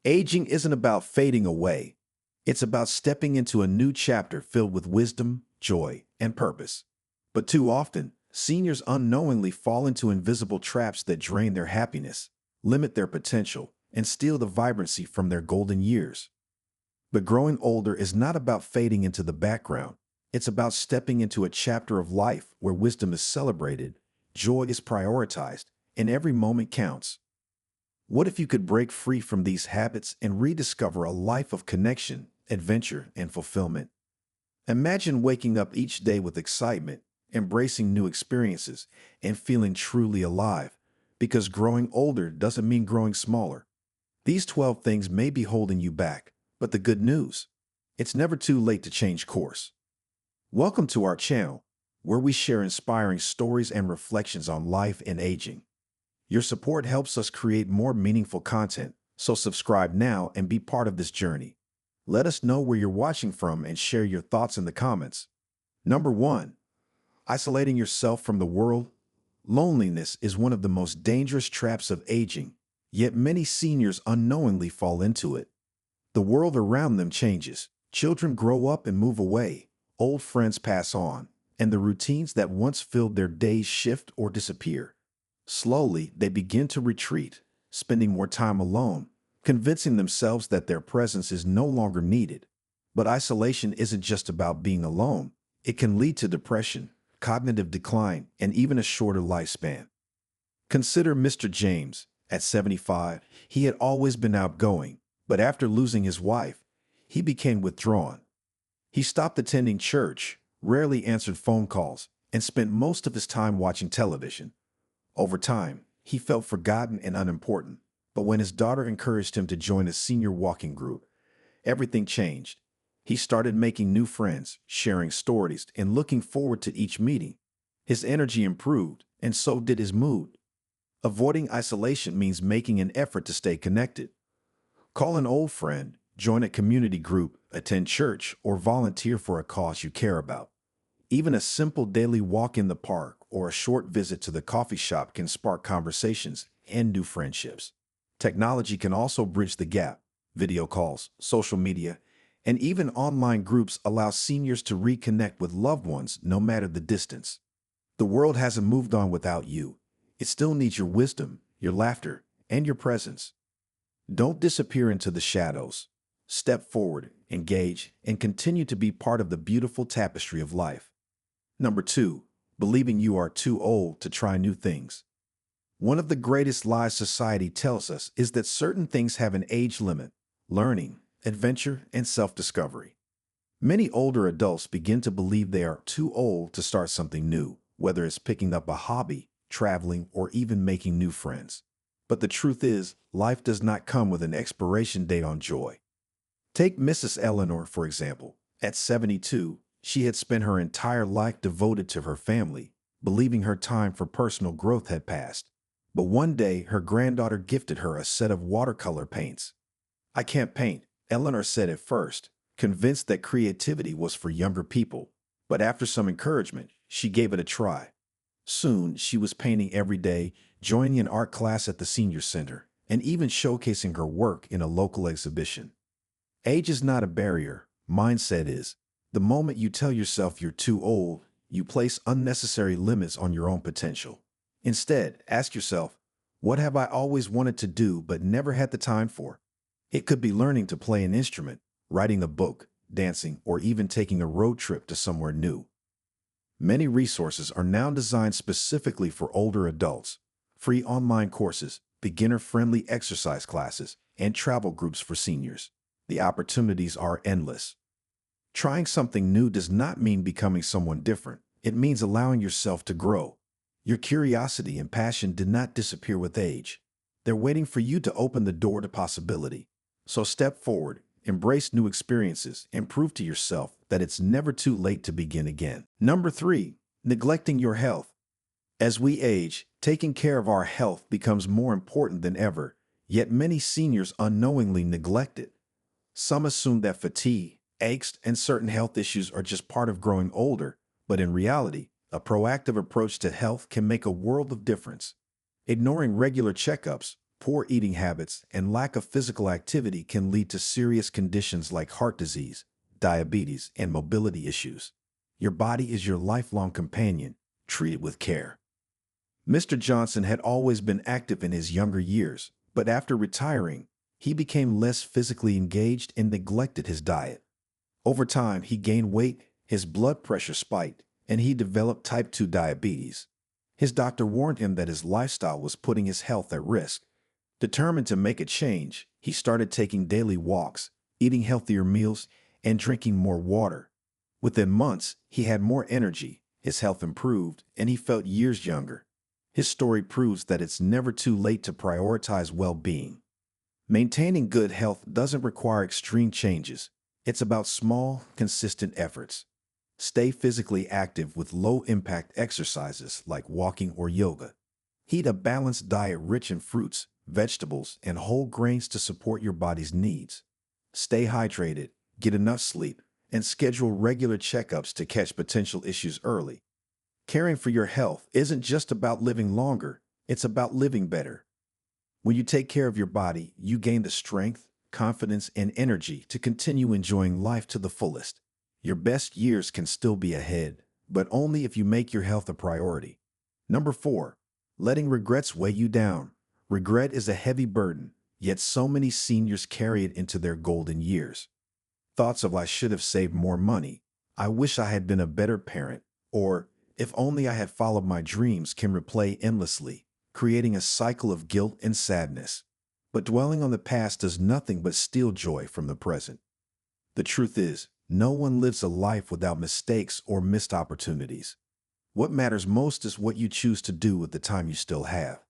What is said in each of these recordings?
Aging isn't about fading away. It's about stepping into a new chapter filled with wisdom, joy, and purpose. But too often, seniors unknowingly fall into invisible traps that drain their happiness, limit their potential, and steal the vibrancy from their golden years. But growing older is not about fading into the background. It's about stepping into a chapter of life where wisdom is celebrated, joy is prioritized, and every moment counts. What if you could break free from these habits and rediscover a life of connection, adventure, and fulfillment? Imagine waking up each day with excitement, embracing new experiences, and feeling truly alive. Because growing older doesn't mean growing smaller. These 12 things may be holding you back, but the good news, it's never too late to change course. Welcome to our channel, where we share inspiring stories and reflections on life and aging. Your support helps us create more meaningful content, so subscribe now and be part of this journey. Let us know where you're watching from and share your thoughts in the comments. Number 1. Isolating yourself from the world. Loneliness is one of the most dangerous traps of aging, yet many seniors unknowingly fall into it. The world around them changes. Children grow up and move away. Old friends pass on, and the routines that once filled their days shift or disappear. Slowly, they begin to retreat, spending more time alone, convincing themselves that their presence is no longer needed. But isolation isn't just about being alone. It can lead to depression, cognitive decline, and even a shorter lifespan. Consider Mr. James. At 75, he had always been outgoing, but after losing his wife, he became withdrawn. He stopped attending church, rarely answered phone calls, and spent most of his time watching television. Over time, he felt forgotten and unimportant, but when his daughter encouraged him to join a senior walking group, everything changed. He started making new friends, sharing stories, and looking forward to each meeting. His energy improved, and so did his mood. Avoiding isolation means making an effort to stay connected. Call an old friend, join a community group, attend church, or volunteer for a cause you care about. Even a simple daily walk in the park or a short visit to the coffee shop can spark conversations and new friendships. Technology can also bridge the gap. Video calls, social media, and even online groups allow seniors to reconnect with loved ones no matter the distance. The world hasn't moved on without you. It still needs your wisdom, your laughter, and your presence. Don't disappear into the shadows. Step forward, engage, and continue to be part of the beautiful tapestry of life. Number 2. Believing you are too old to try new things. One of the greatest lies society tells us is that certain things have an age limit: learning, adventure, and self-discovery. Many older adults begin to believe they are too old to start something new, whether it's picking up a hobby, traveling, or even making new friends. But the truth is, life does not come with an expiration date on joy. Take Mrs. Eleanor, for example. At 72, she had spent her entire life devoted to her family, believing her time for personal growth had passed. But one day, her granddaughter gifted her a set of watercolor paints. "I can't paint," Eleanor said at first, convinced that creativity was for younger people. But after some encouragement, she gave it a try. Soon, she was painting every day, joining an art class at the senior center, and even showcasing her work in a local exhibition. Age is not a barrier. Mindset is. The moment you tell yourself you're too old, you place unnecessary limits on your own potential. Instead, ask yourself, what have I always wanted to do but never had the time for? It could be learning to play an instrument, writing a book, dancing, or even taking a road trip to somewhere new. Many resources are now designed specifically for older adults. Free online courses, beginner-friendly exercise classes, and travel groups for seniors. The opportunities are endless. Trying something new does not mean becoming someone different. It means allowing yourself to grow. Your curiosity and passion did not disappear with age. They're waiting for you to open the door to possibility. So step forward, embrace new experiences, and prove to yourself that it's never too late to begin again. Number 3. Neglecting your health. As we age, taking care of our health becomes more important than ever, yet many seniors unknowingly neglect it. Some assume that fatigue, angst, and certain health issues are just part of growing older, but in reality, a proactive approach to health can make a world of difference. Ignoring regular checkups, Poor eating habits and lack of physical activity can lead to serious conditions like heart disease, diabetes, and mobility issues. Your body is your lifelong companion. Treat it with care. Mr. Johnson had always been active in his younger years, but after retiring, he became less physically engaged and neglected his diet. Over time, he gained weight, his blood pressure spiked, and he developed type 2 diabetes. His doctor warned him that his lifestyle was putting his health at risk. Determined to make a change, he started taking daily walks, eating healthier meals, and drinking more water. Within months, he had more energy, his health improved, and he felt years younger. His story proves that it's never too late to prioritize well-being. Maintaining good health doesn't require extreme changes. It's about small, consistent efforts. Stay physically active with low-impact exercises like walking or yoga. Eat a balanced diet rich in fruits, vegetables, and whole grains to support your body's needs. Stay hydrated, get enough sleep, and schedule regular checkups to catch potential issues early. Caring for your health isn't just about living longer, it's about living better. When you take care of your body, you gain the strength, confidence, and energy to continue enjoying life to the fullest. Your best years can still be ahead, but only if you make your health a priority. Number 4, letting regrets weigh you down. Regret is a heavy burden, yet so many seniors carry it into their golden years. Thoughts of "I should have saved more money," "I wish I had been a better parent," or "if only I had followed my dreams" can replay endlessly, creating a cycle of guilt and sadness. But dwelling on the past does nothing but steal joy from the present. The truth is, no one lives a life without mistakes or missed opportunities. What matters most is what you choose to do with the time you still have.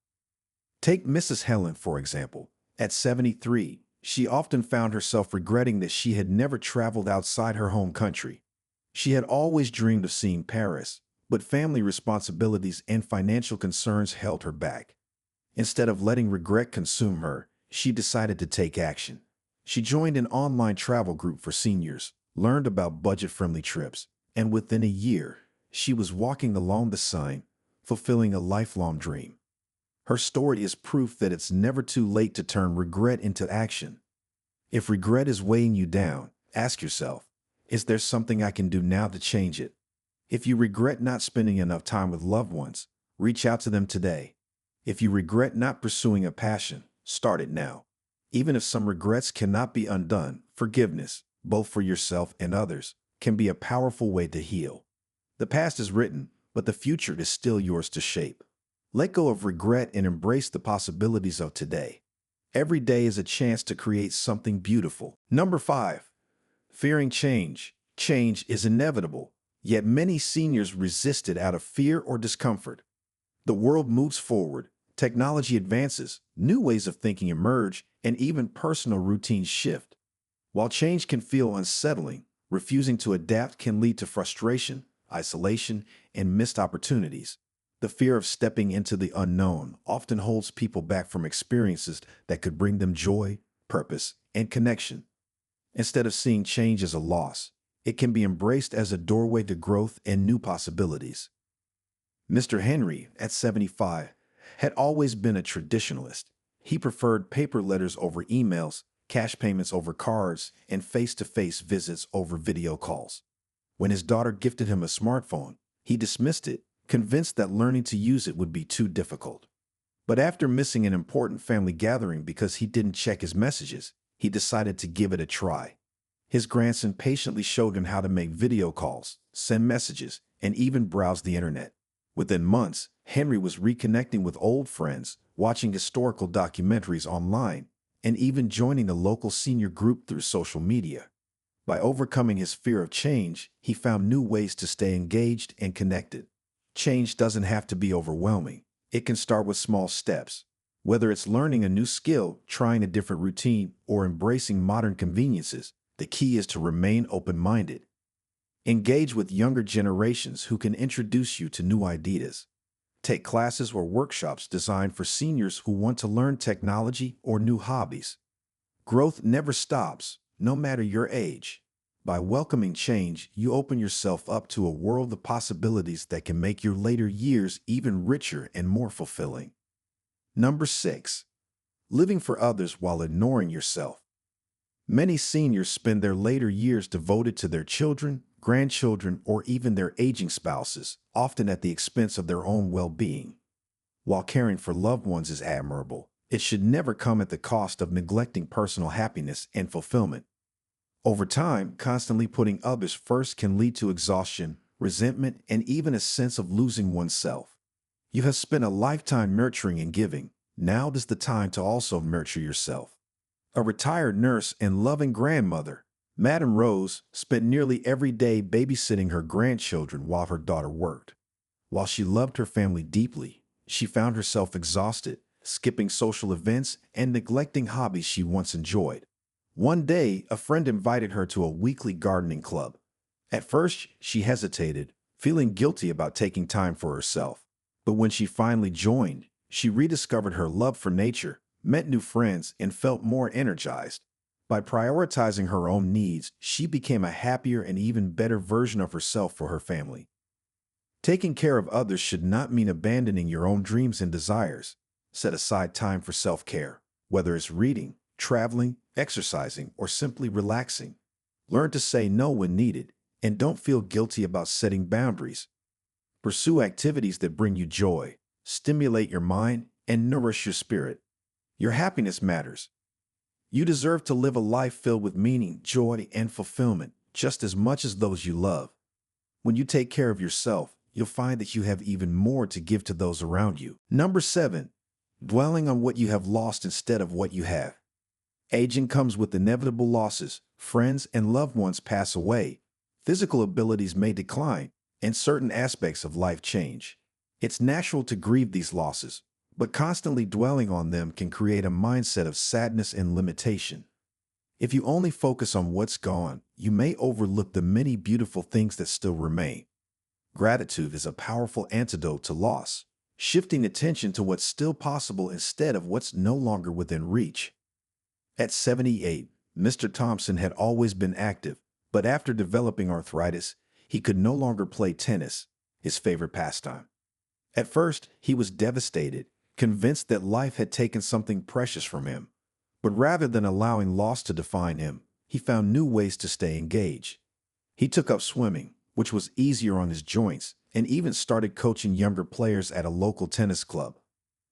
Take Mrs. Helen, for example. At 73, she often found herself regretting that she had never traveled outside her home country. She had always dreamed of seeing Paris, but family responsibilities and financial concerns held her back. Instead of letting regret consume her, she decided to take action. She joined an online travel group for seniors, learned about budget-friendly trips, and within a year, she was walking along the Seine, fulfilling a lifelong dream. Her story is proof that it's never too late to turn regret into action. If regret is weighing you down, ask yourself, is there something I can do now to change it? If you regret not spending enough time with loved ones, reach out to them today. If you regret not pursuing a passion, start it now. Even if some regrets cannot be undone, forgiveness, both for yourself and others, can be a powerful way to heal. The past is written, but the future is still yours to shape. Let go of regret and embrace the possibilities of today. Every day is a chance to create something beautiful. Number 5, fearing change. Change is inevitable, yet many seniors resist it out of fear or discomfort. The world moves forward, technology advances, new ways of thinking emerge, and even personal routines shift. While change can feel unsettling, refusing to adapt can lead to frustration, isolation, and missed opportunities. The fear of stepping into the unknown often holds people back from experiences that could bring them joy, purpose, and connection. Instead of seeing change as a loss, it can be embraced as a doorway to growth and new possibilities. Mr. Henry, at 75, had always been a traditionalist. He preferred paper letters over emails, cash payments over cards, and face-to-face visits over video calls. When his daughter gifted him a smartphone, he dismissed it, convinced that learning to use it would be too difficult. But after missing an important family gathering because he didn't check his messages, he decided to give it a try. His grandson patiently showed him how to make video calls, send messages, and even browse the internet. Within months, Henry was reconnecting with old friends, watching historical documentaries online, and even joining a local senior group through social media. By overcoming his fear of change, he found new ways to stay engaged and connected. Change doesn't have to be overwhelming. It can start with small steps. Whether it's learning a new skill, trying a different routine, or embracing modern conveniences, the key is to remain open-minded. Engage with younger generations who can introduce you to new ideas. Take classes or workshops designed for seniors who want to learn technology or new hobbies. Growth never stops, no matter your age. By welcoming change, you open yourself up to a world of possibilities that can make your later years even richer and more fulfilling. Number 6, living for others while ignoring yourself. Many seniors spend their later years devoted to their children, grandchildren, or even their aging spouses, often at the expense of their own well-being. While caring for loved ones is admirable, it should never come at the cost of neglecting personal happiness and fulfillment. Over time, constantly putting others first can lead to exhaustion, resentment, and even a sense of losing oneself. You have spent a lifetime nurturing and giving. Now is the time to also nurture yourself. A retired nurse and loving grandmother, Madame Rose spent nearly every day babysitting her grandchildren while her daughter worked. While she loved her family deeply, she found herself exhausted, skipping social events and neglecting hobbies she once enjoyed. One day, a friend invited her to a weekly gardening club. At first, she hesitated, feeling guilty about taking time for herself. But when she finally joined, she rediscovered her love for nature, met new friends, and felt more energized. By prioritizing her own needs, she became a happier and even better version of herself for her family. Taking care of others should not mean abandoning your own dreams and desires. Set aside time for self-care, whether it's reading, traveling, exercising, or simply relaxing. Learn to say no when needed, and don't feel guilty about setting boundaries. Pursue activities that bring you joy, stimulate your mind, and nourish your spirit. Your happiness matters. You deserve to live a life filled with meaning, joy, and fulfillment, just as much as those you love. When you take care of yourself, you'll find that you have even more to give to those around you. Number 7. Dwelling on what you have lost instead of what you have. Aging comes with inevitable losses. Friends and loved ones pass away. Physical abilities may decline, and certain aspects of life change. It's natural to grieve these losses, but constantly dwelling on them can create a mindset of sadness and limitation. If you only focus on what's gone, you may overlook the many beautiful things that still remain. Gratitude is a powerful antidote to loss, shifting attention to what's still possible instead of what's no longer within reach. At 78, Mr. Thompson had always been active, but after developing arthritis, he could no longer play tennis, his favorite pastime. At first, he was devastated, convinced that life had taken something precious from him. But rather than allowing loss to define him, he found new ways to stay engaged. He took up swimming, which was easier on his joints, and even started coaching younger players at a local tennis club.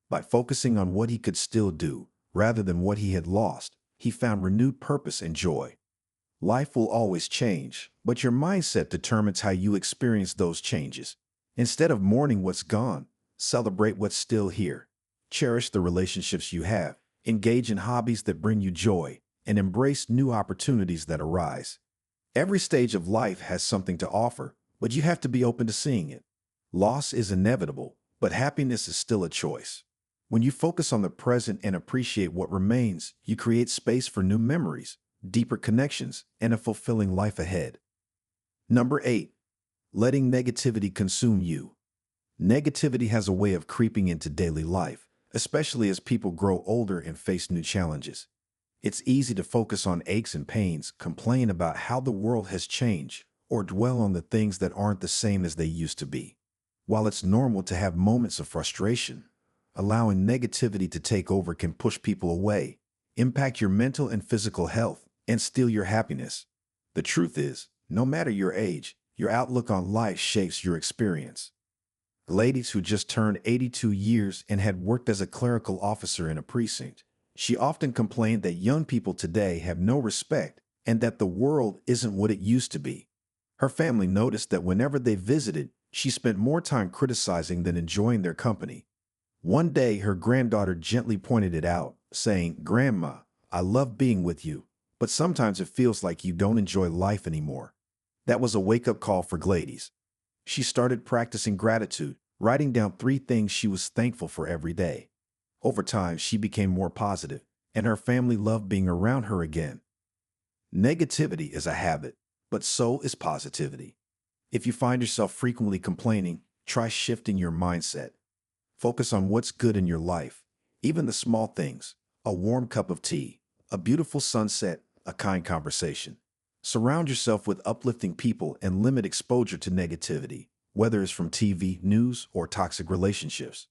By focusing on what he could still do, rather than what he had lost, he found renewed purpose and joy. Life will always change, but your mindset determines how you experience those changes. Instead of mourning what's gone, celebrate what's still here. Cherish the relationships you have, engage in hobbies that bring you joy, and embrace new opportunities that arise. Every stage of life has something to offer, but you have to be open to seeing it. Loss is inevitable, but happiness is still a choice. When you focus on the present and appreciate what remains, you create space for new memories, deeper connections, and a fulfilling life ahead. Number 8. Letting negativity consume you. Negativity has a way of creeping into daily life, especially as people grow older and face new challenges. It's easy to focus on aches and pains, complain about how the world has changed, or dwell on the things that aren't the same as they used to be. While it's normal to have moments of frustration, allowing negativity to take over can push people away, impact your mental and physical health, and steal your happiness. The truth is, no matter your age, your outlook on life shapes your experience. Ladies who just turned 82 years and had worked as a clerical officer in a precinct, she often complained that young people today have no respect and that the world isn't what it used to be. Her family noticed that whenever they visited, she spent more time criticizing than enjoying their company. One day, her granddaughter gently pointed it out, saying, "Grandma, I love being with you, but sometimes it feels like you don't enjoy life anymore." That was a wake-up call for Gladys. She started practicing gratitude, writing down 3 things she was thankful for every day. Over time, she became more positive, and her family loved being around her again. Negativity is a habit, but so is positivity. If you find yourself frequently complaining, try shifting your mindset. Focus on what's good in your life, even the small things: a warm cup of tea, a beautiful sunset, a kind conversation. Surround yourself with uplifting people and limit exposure to negativity, whether it's from TV, news, or toxic relationships.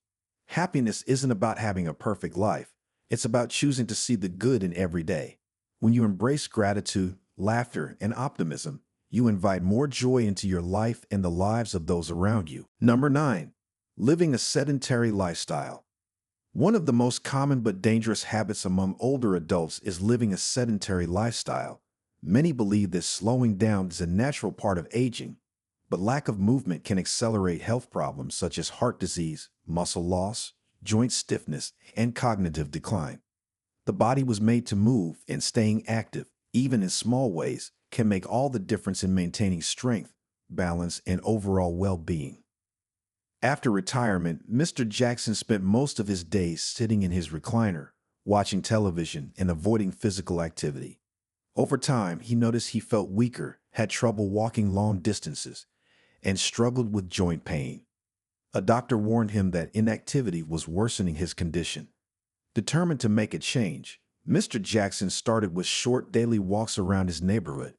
Happiness isn't about having a perfect life. It's about choosing to see the good in every day. When you embrace gratitude, laughter, and optimism, you invite more joy into your life and the lives of those around you. Number 9. Living a sedentary lifestyle. One of the most common but dangerous habits among older adults is living a sedentary lifestyle. Many believe that slowing down is a natural part of aging, but lack of movement can accelerate health problems such as heart disease, muscle loss, joint stiffness, and cognitive decline. The body was made to move, and staying active, even in small ways, can make all the difference in maintaining strength, balance, and overall well-being. After retirement, Mr. Jackson spent most of his days sitting in his recliner, watching television and avoiding physical activity. Over time, he noticed he felt weaker, had trouble walking long distances, and struggled with joint pain. A doctor warned him that inactivity was worsening his condition. Determined to make a change, Mr. Jackson started with short daily walks around his neighborhood.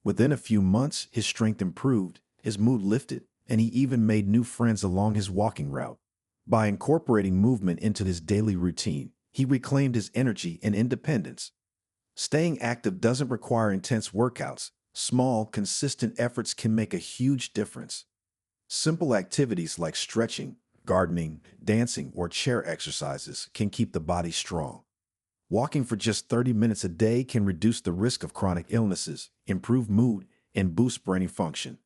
Within a few months, his strength improved, his mood lifted, and he even made new friends along his walking route. By incorporating movement into his daily routine, he reclaimed his energy and independence. Staying active doesn't require intense workouts. Small, consistent efforts can make a huge difference. Simple activities like stretching, gardening, dancing, or chair exercises can keep the body strong. Walking for just 30 minutes a day can reduce the risk of chronic illnesses, improve mood, and boost brain function.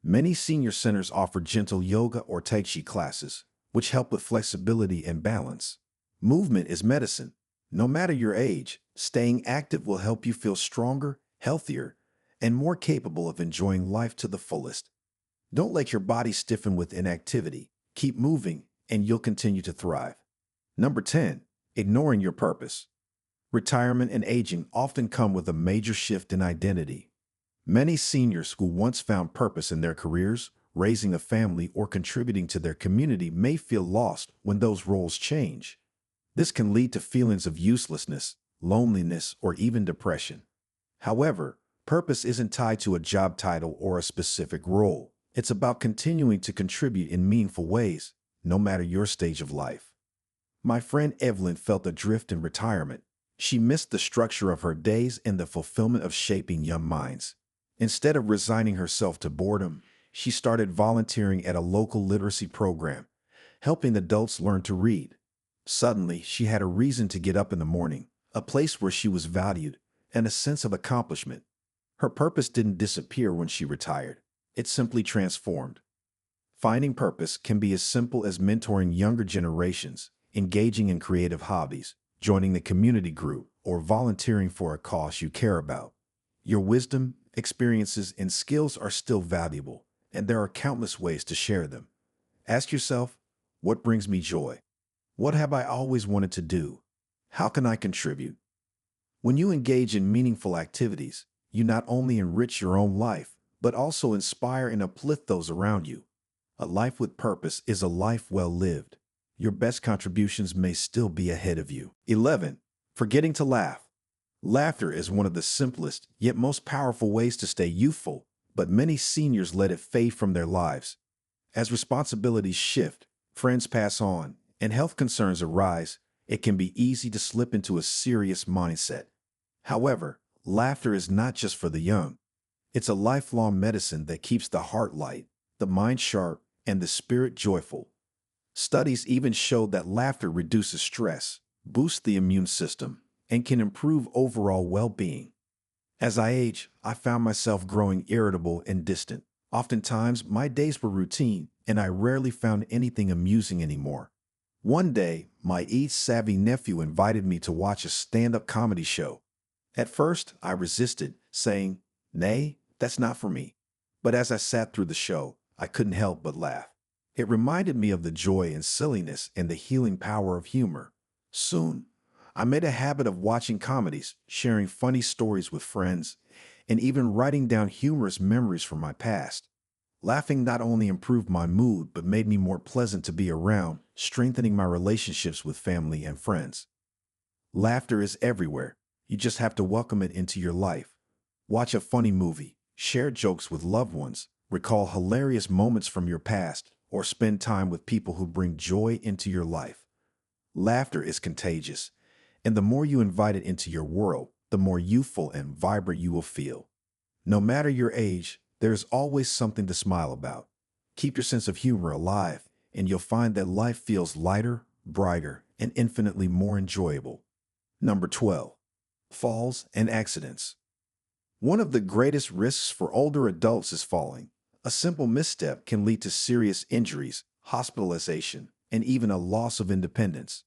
Many senior centers offer gentle yoga or Tai Chi classes, which help with flexibility and balance. Movement is medicine. No matter your age, staying active will help you feel stronger, healthier, and more capable of enjoying life to the fullest. Don't let your body stiffen with inactivity. Keep moving, and you'll continue to thrive. Number 10. Ignoring your purpose. Retirement and aging often come with a major shift in identity. Many seniors who once found purpose in their careers, raising a family, or contributing to their community may feel lost when those roles change. This can lead to feelings of uselessness, loneliness, or even depression. However, purpose isn't tied to a job title or a specific role. It's about continuing to contribute in meaningful ways, no matter your stage of life. My friend Evelyn felt adrift in retirement. She missed the structure of her days and the fulfillment of shaping young minds. Instead of resigning herself to boredom, she started volunteering at a local literacy program, helping adults learn to read. Suddenly, she had a reason to get up in the morning, a place where she was valued, and a sense of accomplishment. Her purpose didn't disappear when she retired. It simply transformed. Finding purpose can be as simple as mentoring younger generations, engaging in creative hobbies, joining the community group, or volunteering for a cause you care about. Your wisdom, experiences, and skills are still valuable, and there are countless ways to share them. Ask yourself, what brings me joy? What have I always wanted to do? How can I contribute? When you engage in meaningful activities, you not only enrich your own life, but also inspire and uplift those around you. A life with purpose is a life well lived. Your best contributions may still be ahead of you. 11. Forgetting to laugh. Laughter is one of the simplest, yet most powerful ways to stay youthful, but many seniors let it fade from their lives. As responsibilities shift, friends pass on, and health concerns arise, it can be easy to slip into a serious mindset. However, laughter is not just for the young. It's a lifelong medicine that keeps the heart light, the mind sharp, and the spirit joyful. Studies even show that laughter reduces stress, boosts the immune system, and can improve overall well-being. As I age, I found myself growing irritable and distant. Oftentimes, my days were routine, and I rarely found anything amusing anymore. One day, my age-savvy nephew invited me to watch a stand-up comedy show. At first, I resisted, saying, "Nay, that's not for me." But as I sat through the show, I couldn't help but laugh. It reminded me of the joy and silliness and the healing power of humor. Soon, I made a habit of watching comedies, sharing funny stories with friends, and even writing down humorous memories from my past. Laughing not only improved my mood, but made me more pleasant to be around, strengthening my relationships with family and friends. Laughter is everywhere. You just have to welcome it into your life. Watch a funny movie, share jokes with loved ones, recall hilarious moments from your past, or spend time with people who bring joy into your life. Laughter is contagious, And the more you invite it into your world, the more youthful and vibrant you will feel. No matter your age, there's always something to smile about. Keep your sense of humor alive, and you'll find that life feels lighter, brighter, and infinitely more enjoyable. Number 12. Falls and accidents. One of the greatest risks for older adults is falling. A simple misstep can lead to serious injuries, hospitalization, and even a loss of independence.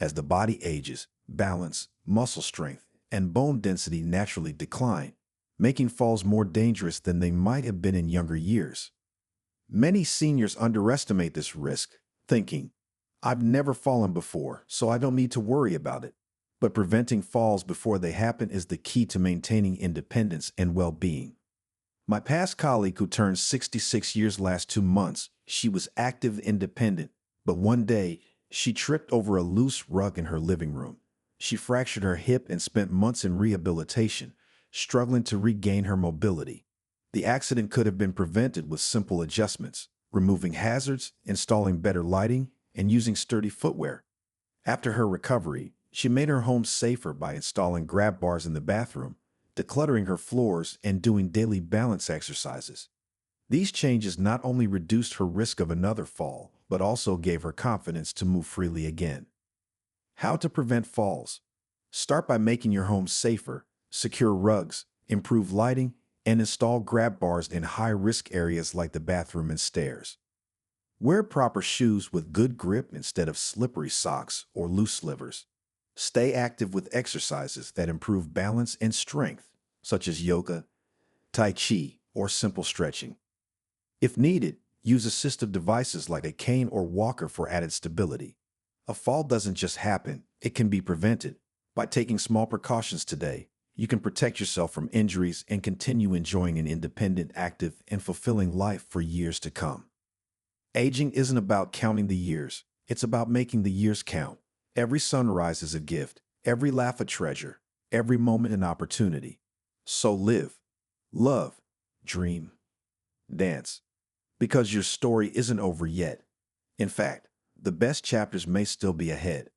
As the body ages, balance, muscle strength, and bone density naturally decline, making falls more dangerous than they might have been in younger years. Many seniors underestimate this risk, thinking, "I've never fallen before, so I don't need to worry about it." But preventing falls before they happen is the key to maintaining independence and well-being. My past colleague who turned 66 years last 2 months, she was active, independent, but one day she tripped over a loose rug in her living room. She fractured her hip and spent months in rehabilitation, struggling to regain her mobility. The accident could have been prevented with simple adjustments, removing hazards, installing better lighting, and using sturdy footwear. After her recovery, she made her home safer by installing grab bars in the bathroom, decluttering her floors, and doing daily balance exercises. These changes not only reduced her risk of another fall, but also gave her confidence to move freely again. How to prevent falls? Start by making your home safer, secure rugs, improve lighting, and install grab bars in high-risk areas like the bathroom and stairs. Wear proper shoes with good grip instead of slippery socks or loose slivers. Stay active with exercises that improve balance and strength, such as yoga, tai chi, or simple stretching. If needed, use assistive devices like a cane or walker for added stability. A fall doesn't just happen, it can be prevented. By taking small precautions today, you can protect yourself from injuries and continue enjoying an independent, active, and fulfilling life for years to come. Aging isn't about counting the years, it's about making the years count. Every sunrise is a gift, every laugh a treasure, every moment an opportunity. So live, love, dream, dance. Because your story isn't over yet. In fact, the best chapters may still be ahead.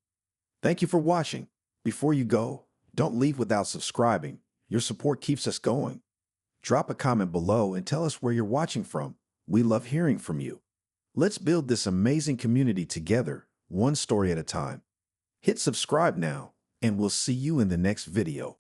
Thank you for watching. Before you go, don't leave without subscribing. Your support keeps us going. Drop a comment below and tell us where you're watching from. We love hearing from you. Let's build this amazing community together, one story at a time. Hit subscribe now, and we'll see you in the next video.